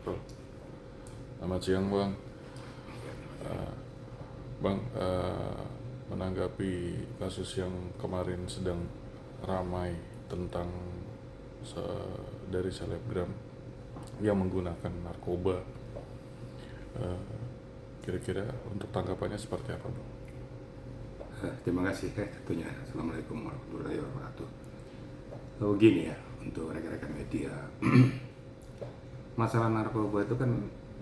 Betul. Selamat siang Bang. Bang, menanggapi kasus yang kemarin sedang ramai tentang dari selebgram yang menggunakan narkoba, kira-kira untuk tanggapannya seperti apa Bang? Terima kasih tentunya. Assalamualaikum warahmatullahi wabarakatuh. Begini ya, untuk rekan-rekan media, masalah narkoba itu kan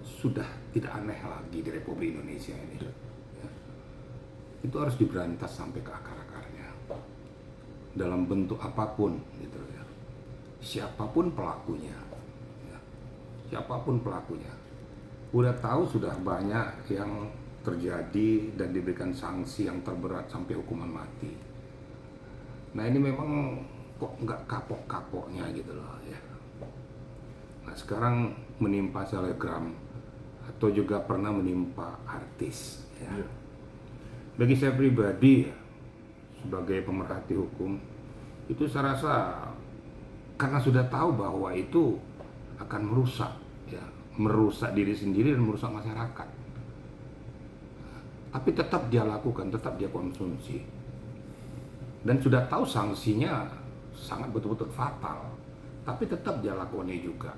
sudah tidak aneh lagi di Republik Indonesia ini. Ya. Itu harus diberantas sampai ke akar-akarnya, dalam bentuk apapun, gitu ya. Siapapun pelakunya, ya. Siapapun pelakunya. Udah tahu sudah banyak yang terjadi dan diberikan sanksi yang terberat sampai hukuman mati. Nah ini memang kok nggak kapok-kapoknya gitu loh ya. Nah sekarang menimpa selebgram atau juga pernah menimpa artis ya. Bagi saya pribadi ya, sebagai pemerhati hukum itu saya rasa karena sudah tahu bahwa itu akan merusak ya, merusak diri sendiri dan merusak masyarakat. Tapi tetap dia lakukan, tetap dia konsumsi. Dan sudah tahu sanksinya sangat betul-betul fatal. Tapi tetap dia lakukannya juga.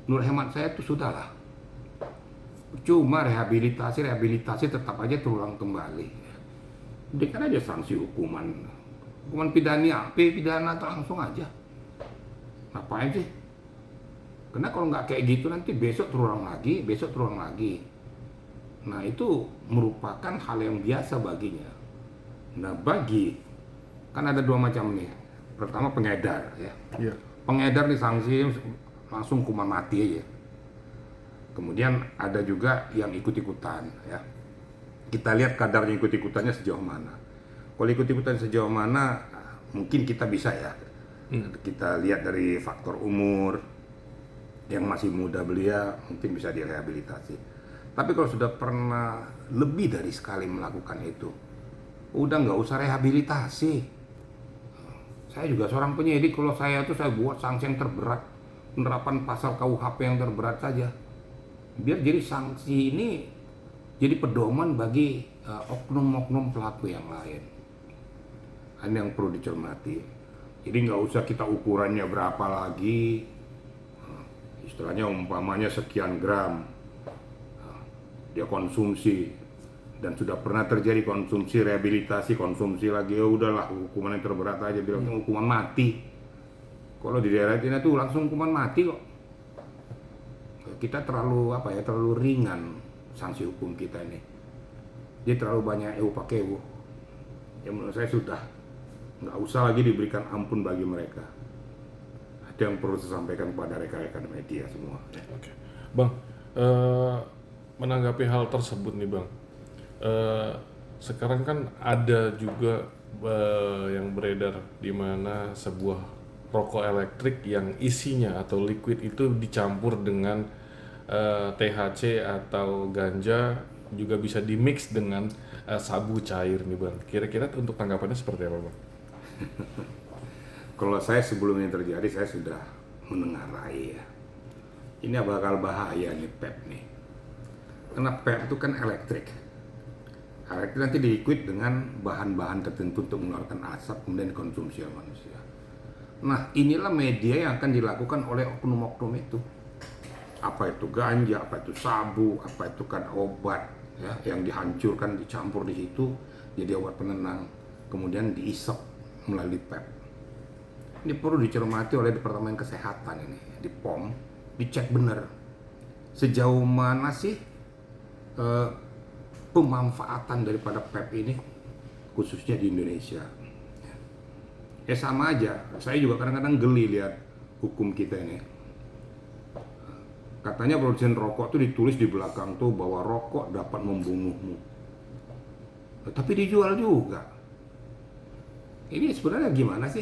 Menurut hemat saya itu sudahlah. Cuma rehabilitasi tetap aja terulang kembali. Berikan aja sanksi hukuman. Hukuman pidana langsung aja. Ngapain sih? Karena kalau nggak kayak gitu nanti besok terulang lagi. Nah itu merupakan hal yang biasa baginya. Nah kan ada dua macam nih. Pertama pengedar ya. Iya. Pengedar nih sanksi langsung hukuman mati aja. Kemudian ada juga yang ikut-ikutan ya. Kita lihat kadarnya ikut-ikutannya sejauh mana. Kalau ikut-ikutan sejauh mana mungkin kita bisa ya. Kita lihat dari faktor umur, yang masih muda belia mungkin bisa direhabilitasi. Tapi kalau sudah pernah lebih dari sekali melakukan itu, udah nggak usah rehabilitasi. Saya juga seorang penyidik, kalau saya buat sanksi yang terberat, penerapan pasal KUHP yang terberat saja. Biar jadi sanksi ini jadi pedoman bagi oknum-oknum pelaku yang lain. Ini yang perlu dicermati. Jadi nggak usah kita ukurannya berapa lagi, istilahnya umpamanya sekian gram dia konsumsi dan sudah pernah terjadi konsumsi, rehabilitasi, konsumsi lagi, ya udahlah hukuman yang terberat aja, bilang hukuman mati. Kalau di daerah Cina tuh langsung hukuman mati kok. Kita terlalu terlalu ringan sanksi hukum kita ini. Dia terlalu banyak pakai yang menurut saya sudah nggak usah lagi diberikan ampun bagi mereka. Ada yang perlu saya sampaikan kepada rekan-rekan media semua. Oke. Bang, menanggapi hal tersebut nih Bang, sekarang kan ada juga yang beredar di mana sebuah rokok elektrik yang isinya atau liquid itu dicampur dengan THC atau ganja, juga bisa dimix dengan sabu cair nih Bang. Kira-kira untuk tanggapannya seperti apa Bang? Kalau saya sebelum ini terjadi saya sudah menengarai ya. Ini bakal bahaya nih PEP nih. Karena PEP itu kan elektrik. Elektrik nanti liquid dengan bahan-bahan tertentu untuk mengeluarkan asap kemudian dikonsumsi oleh manusia. Nah inilah media yang akan dilakukan oleh oknum-oknum itu. Apa itu ganja, apa itu sabu, apa itu kan obat ya, yang dihancurkan, dicampur di situ jadi obat penenang, kemudian diisap melalui PEP. Ini perlu dicermati oleh Departemen Kesehatan ini, di POM, dicek benar sejauh mana sih pemanfaatan daripada PEP ini khususnya di Indonesia. Ya sama aja, saya juga kadang-kadang geli lihat hukum kita ini. Katanya produsen rokok tuh ditulis di belakang tuh bahwa rokok dapat membunuhmu. Tapi dijual juga. Ini sebenarnya gimana sih?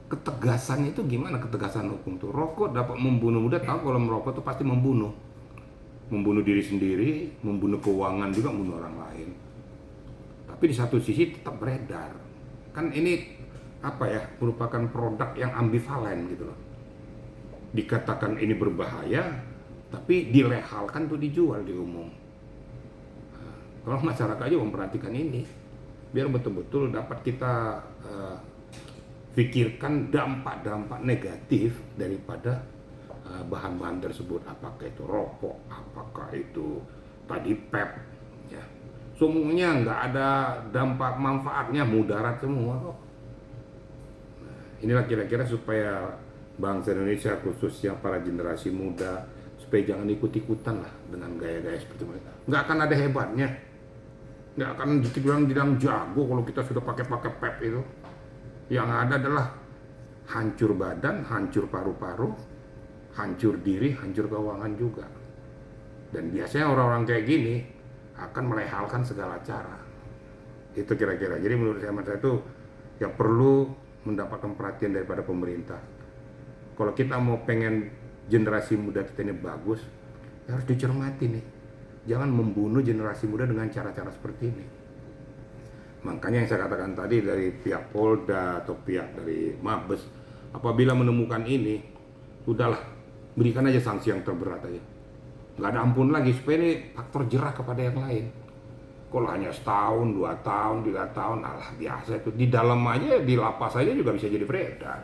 Ketegasan itu gimana, ketegasan hukum tuh? Rokok dapat membunuh. Udah tahu kalau merokok tuh pasti membunuh. Membunuh diri sendiri, membunuh keuangan juga, membunuh orang lain. Tapi di satu sisi tetap beredar. Kan ini merupakan produk yang ambivalen gitu loh. dikatakan ini berbahaya, tapi dilehalkan tuh dijual di umum. Kalau masyarakat aja memperhatikan ini, biar betul-betul dapat kita pikirkan dampak-dampak negatif daripada bahan-bahan tersebut, apakah itu rokok, apakah itu tadi vape, ya. Semuanya nggak ada dampak manfaatnya, mudarat semua kok. Inilah kira-kira supaya bangsa Indonesia khususnya para generasi muda supaya jangan ikut-ikutan lah dengan gaya-gaya seperti mereka. Nggak akan ada hebatnya, nggak akan dibilang jago kalau kita sudah pakai pep itu. Yang ada adalah hancur badan, hancur paru-paru, hancur diri, hancur keuangan juga. Dan biasanya orang-orang kayak gini akan melehalkan segala cara. Itu kira-kira. Jadi menurut saya itu yang perlu mendapatkan perhatian daripada pemerintah. Kalau kita mau pengen generasi muda kita ini bagus, ya harus dicermati nih. Jangan membunuh generasi muda dengan cara-cara seperti ini. Makanya yang saya katakan tadi dari pihak Polda atau pihak dari Mabes, apabila menemukan ini, udahlah, berikan aja sanksi yang terberat aja. Nggak ada ampun lagi, supaya ini faktor jerah kepada yang lain. Kalau hanya setahun, 2 tahun, 3 tahun, alah biasa itu. Di dalam aja, di lapas aja juga bisa jadi beredar.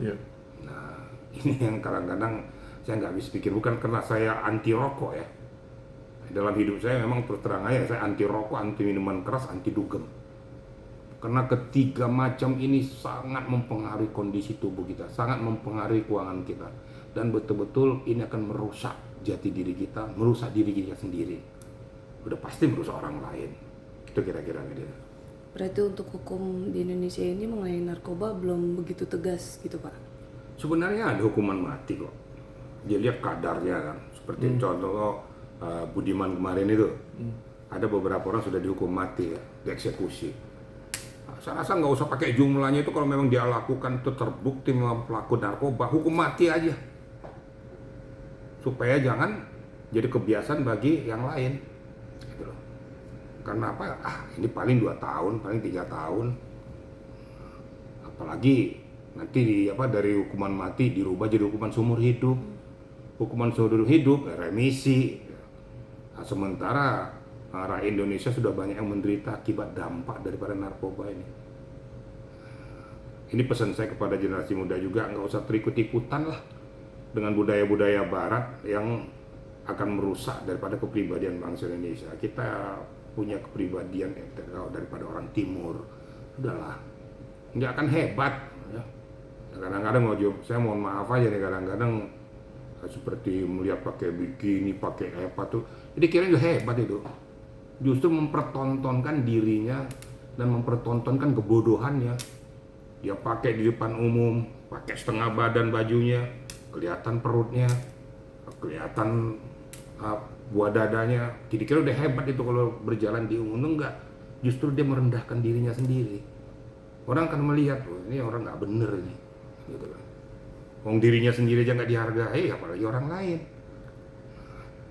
Iya. Nah, ini yang kadang-kadang saya nggak habis pikir. Bukan karena saya anti rokok ya. Dalam hidup saya memang terus terang aja, saya anti rokok, anti minuman keras, anti dugem. Karena ketiga macam ini sangat mempengaruhi kondisi tubuh kita, sangat mempengaruhi keuangan kita. Dan betul-betul ini akan merusak jati diri kita, merusak diri kita sendiri. Udah pasti merusak orang lain. Itu kira-kira gitu. Berarti untuk hukum di Indonesia ini mengenai narkoba belum begitu tegas gitu Pak? Sebenarnya ada hukuman mati kok. Dia lihat kadarnya kan. Seperti contoh Budiman kemarin itu. Ada beberapa orang sudah dihukum mati ya, dieksekusi. Saya rasa nggak usah pakai jumlahnya itu, kalau memang dia lakukan itu terbukti memang pelaku narkoba, hukum mati aja. Supaya jangan jadi kebiasaan bagi yang lain. Gitu loh. Karena apa? Ini paling 2 tahun, paling 3 tahun. Apalagi nanti dari hukuman mati dirubah jadi hukuman seumur hidup. Hukuman seumur hidup remisi. Nah, sementara rakyat Indonesia sudah banyak yang menderita akibat dampak daripada narkoba ini. Ini pesan saya kepada generasi muda juga, nggak usah terikut-ikutan lah dengan budaya-budaya barat yang akan merusak daripada kepribadian bangsa Indonesia. Kita punya kepribadian daripada orang timur. Sudahlah, nggak akan hebat. Ya. Kadang-kadang saya mohon maaf aja nih, kadang-kadang seperti melihat pakai bikini, pakai apa tuh, jadi kira hebat itu. Justru mempertontonkan dirinya dan mempertontonkan kebodohannya. Dia pakai di depan umum, pakai setengah badan bajunya, kelihatan perutnya, kelihatan buah dadanya. Jadi kira udah hebat itu kalau berjalan di umum. Enggak, justru dia merendahkan dirinya sendiri. Orang akan melihat, ini orang nggak bener ini. Gitu kan. Wong dirinya sendiri aja nggak dihargai, apalagi orang lain.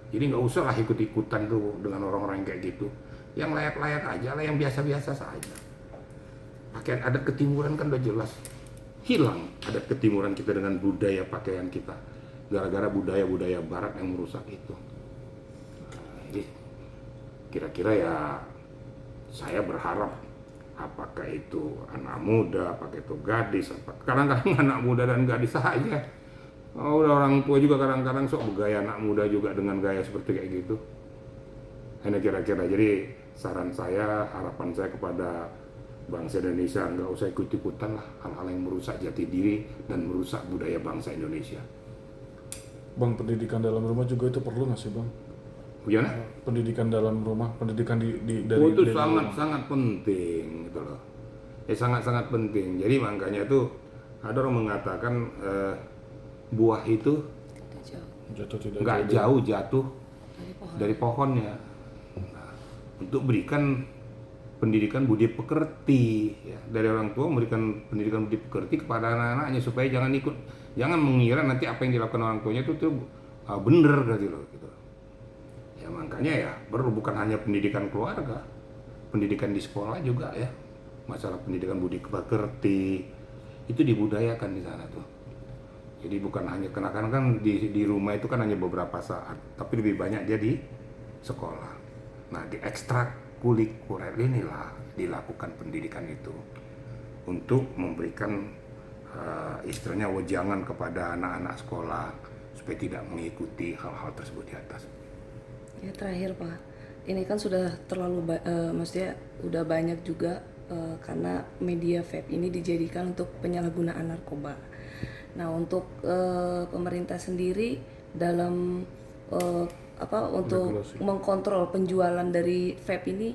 Jadi nggak usah lah ikut-ikutan tuh dengan orang-orang kayak gitu. Yang layak-layak aja lah, yang biasa-biasa saja. Pakaian adat ketimuran kan udah jelas hilang adat ketimuran kita dengan budaya pakaian kita. Gara-gara budaya-budaya barat yang merusak itu. Jadi kira-kira ya saya berharap apakah itu anak muda, apakah itu gadis, kadang-kadang anak muda dan gadis saja. Udah orang tua juga kadang-kadang sok bergaya anak muda juga dengan gaya seperti kayak gitu. Ini kira-kira. Jadi saran saya, harapan saya kepada bangsa Indonesia, nggak usah ikut-ikutan lah hal-hal yang merusak jati diri dan merusak budaya bangsa Indonesia. Bang, pendidikan dalam rumah juga itu perlu nggak sih Bang? Gimana? Pendidikan dalam rumah, pendidikan dari itu dari sangat penting gitu loh. Sangat-sangat penting. Jadi makanya itu ada orang mengatakan buah itu nggak jauh jatuh dari pohonnya. Nah, untuk berikan pendidikan budi pekerti ya, dari orang tua, memberikan pendidikan budi pekerti kepada anak-anaknya supaya jangan mengira nanti apa yang dilakukan orang tuanya itu tuh bener gitu loh. Ya makanya ya perlu bukan hanya pendidikan keluarga, pendidikan di sekolah juga ya. Masalah pendidikan budi pekerti itu dibudayakan di sana tuh. Jadi bukan hanya kenakan kan di rumah itu kan hanya beberapa saat, tapi lebih banyak dia di sekolah. Nah, di ekstrakurikuler inilah dilakukan pendidikan itu untuk memberikan istilahnya wejangan kepada anak-anak sekolah supaya tidak mengikuti hal-hal tersebut di atas. Ya terakhir Pak, ini kan sudah maksudnya udah banyak juga karena media vape ini dijadikan untuk penyalahgunaan narkoba. Nah untuk pemerintah sendiri dalam untuk regulasi, mengkontrol penjualan dari vape ini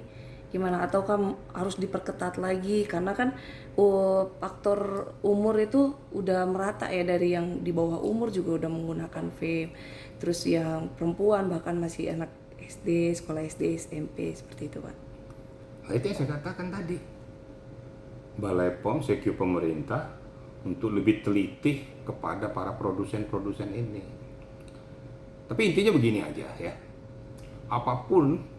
gimana? Ataukah harus diperketat lagi karena kan faktor umur itu udah merata ya, dari yang di bawah umur juga udah menggunakan vape, terus yang perempuan bahkan masih anak SD, sekolah SD, SMP seperti itu Pak. Nah, itu yang saya katakan tadi. Balai POM secure pemerintah untuk lebih teliti kepada para produsen-produsen ini. Tapi intinya begini aja ya. Apapun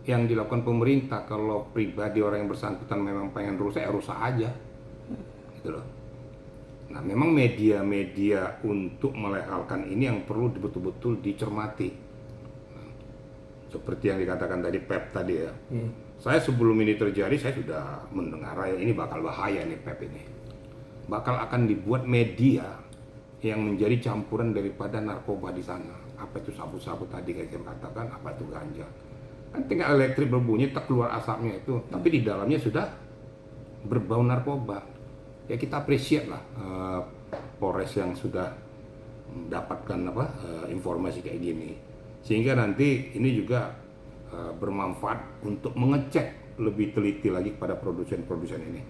yang dilakukan pemerintah, kalau pribadi orang yang bersangkutan memang pengen rusak, ya rusak aja. Gitu loh. Nah, memang media-media untuk melegalkan ini yang perlu betul-betul dicermati. Seperti yang dikatakan tadi PEP tadi ya. Saya sebelum ini terjadi, saya sudah mendengar ya ini bakal bahaya nih PEP ini. Bakal akan dibuat media yang menjadi campuran daripada narkoba di sana. Apa itu sabu-sabu tadi kayak saya katakan, apa itu ganja. Kan tinggal elektrik berbunyi, tak keluar asapnya itu. Tapi di dalamnya sudah berbau narkoba. Ya kita appreciate lah Polres yang sudah mendapatkan informasi kayak gini. Sehingga nanti ini juga bermanfaat untuk mengecek lebih teliti lagi kepada produsen-produsen ini.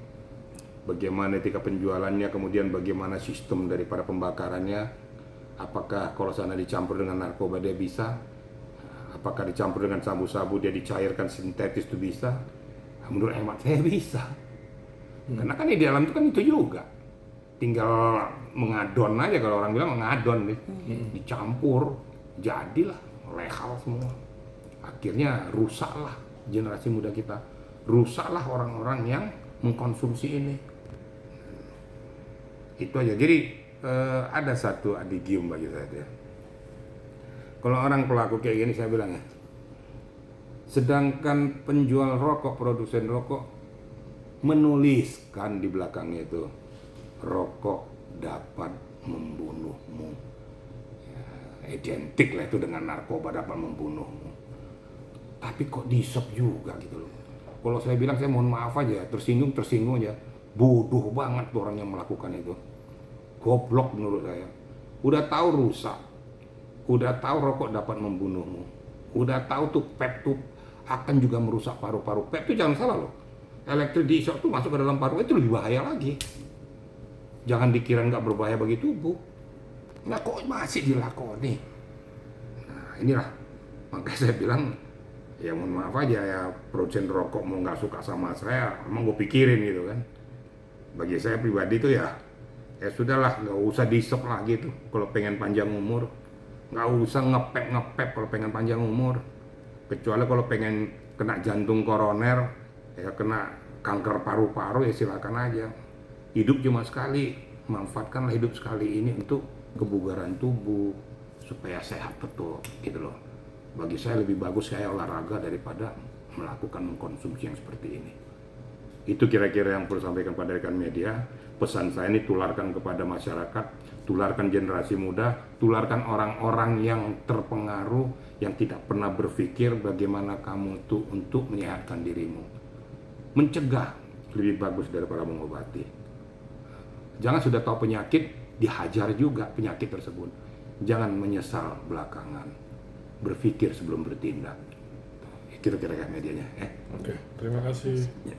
Bagaimana etika penjualannya, kemudian bagaimana sistem daripada pembakarannya. Apakah kalau sana dicampur dengan narkoba dia bisa? Apakah dicampur dengan sabu-sabu dia dicairkan sintetis itu bisa? Nah, menurut hemat saya bisa. Karena kan di dalam itu kan itu juga. Tinggal mengadon aja, kalau orang bilang mengadon nih. Dicampur, jadilah legal semua. Akhirnya rusaklah generasi muda kita. Rusaklah orang-orang yang mengkonsumsi ini. Itu aja. Jadi ada satu adigium bagi saya ya. Kalau orang pelaku kayak gini saya bilang ya, sedangkan penjual rokok, produsen rokok menuliskan di belakangnya itu rokok dapat membunuhmu, ya, identik lah itu dengan narkoba dapat membunuhmu. Tapi kok disep juga gitu loh. Kalau saya bilang, saya mohon maaf aja, tersinggung aja. Bodoh banget tuh orang yang melakukan itu. Goblok menurut saya. Udah tahu rusak, udah tahu rokok dapat membunuhmu, udah tahu tuh PEP tuh akan juga merusak paru-paru. PEP tuh jangan salah loh, elektrik diisap tuh masuk ke dalam paru, itu lebih bahaya lagi. Jangan dikira nggak berbahaya bagi tubuh. Nah kok masih dilakoni? Nah inilah, makanya saya bilang, ya mohon maaf aja ya, produsen rokok mau nggak suka sama saya, emang gue pikirin gitu kan. Bagi saya pribadi tuh ya sudahlah, nggak usah disep lah gitu. Kalau pengen panjang umur, nggak usah ngepep kalau pengen panjang umur. Kecuali kalau pengen kena jantung koroner, ya kena kanker paru-paru, ya silakan aja. Hidup cuma sekali, manfaatkanlah hidup sekali ini untuk kebugaran tubuh supaya sehat betul gitu loh. Bagi saya lebih bagus saya olahraga daripada melakukan mengkonsumsi yang seperti ini. Itu kira-kira yang perlu sampaikan pada rekan media. Pesan saya ini tularkan kepada masyarakat, tularkan generasi muda, tularkan orang-orang yang terpengaruh, yang tidak pernah berpikir bagaimana kamu itu untuk menyehatkan dirimu. Mencegah lebih bagus daripada mengobati. Jangan sudah tahu penyakit, dihajar juga penyakit tersebut. Jangan menyesal belakangan. Berpikir sebelum bertindak. Kira-kira medianya. Oke, terima kasih. Ya.